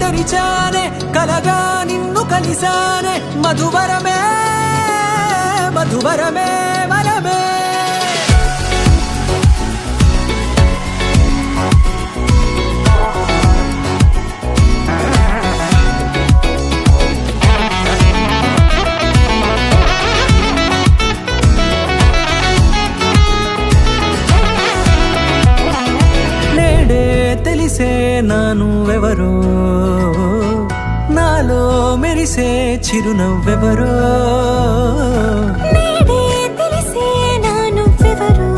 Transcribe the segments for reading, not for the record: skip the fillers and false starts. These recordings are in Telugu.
తెరిచానే కలగా నిన్ను కలిసానే మధువరమే మధువరమే వరమే తెలిసే నానువెవరో నాలో మెరిసే చిరునవ్వెవరో నేడే తెలిసే నానువెవరో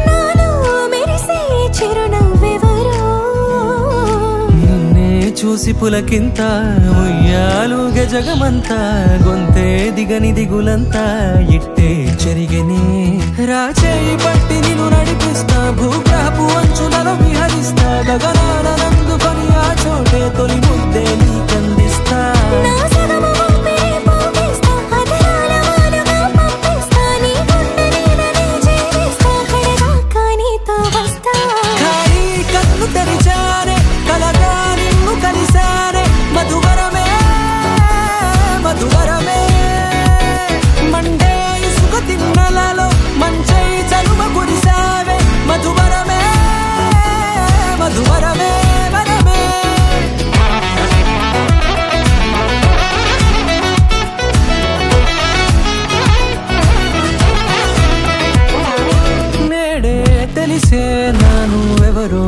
నాలో మెరిసే చిరునవ్వెవరో నిన్నే చూసి పులకింత ఉయ్యాలుగే జగమంతా గొంతే దిగని దిగులంతా ఇట్టే చెరిగనే రాచేయి పట్టి నిన్ను నడిపిస్తా భూగ్రహపు అంచులలో విహరిస్తా గగనాల నందుకొని ఆ చోటే తొలి ముద్దే నీకందిస్తా నా సగము ఊపిరి పోగిస్తా అదరాల వాలుగా పంపిస్తా నీ గుండె నీడనే చేరిస్తా కడదాకా నీతో వస్తా ఖాళీ కన్ను తెరిచానే కలగా నిన్ను కలిసానే మధువరమే మధువరమే మండే ఇసుక తిన్నలలో మంచై చలుమ కురిసావే మధువరమే మధువరమే వరమే నేడే తెలిసే నానువెవరో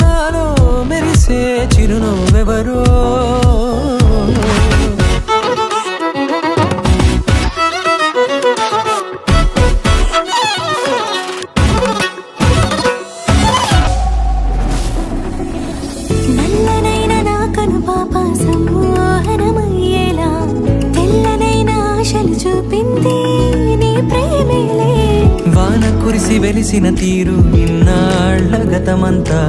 నాలో మెరిసే చిరునవ్వెవరో నల్లనైన నా కనుపాప సమ్మోహనమయ్యేలా తెల్లనైన ఆశలు చూపింది నీ ప్రేమేలే వాన కురిసి వెలిసిన తీరు ఇన్నాళ్ల గతమంతా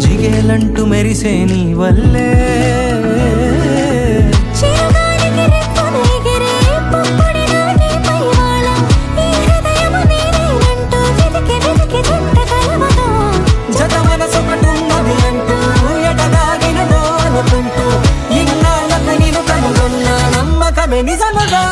జిగేలంటూ మెరిసే నీ వల్లే చిరుగాలికి రెప్పన ఎగిరే పుప్పొడిన నీపై వాళ ఈ హృదయము నీదేనంటూ వెతికి వెతికి జంట కలవగా జత మనసొకటున్నది అంటూ ఎటగాగినదో అనుకుంటూ ఇన్నాళ్ళకు నేను కనుగొన్న నమ్మకమే నిజముగా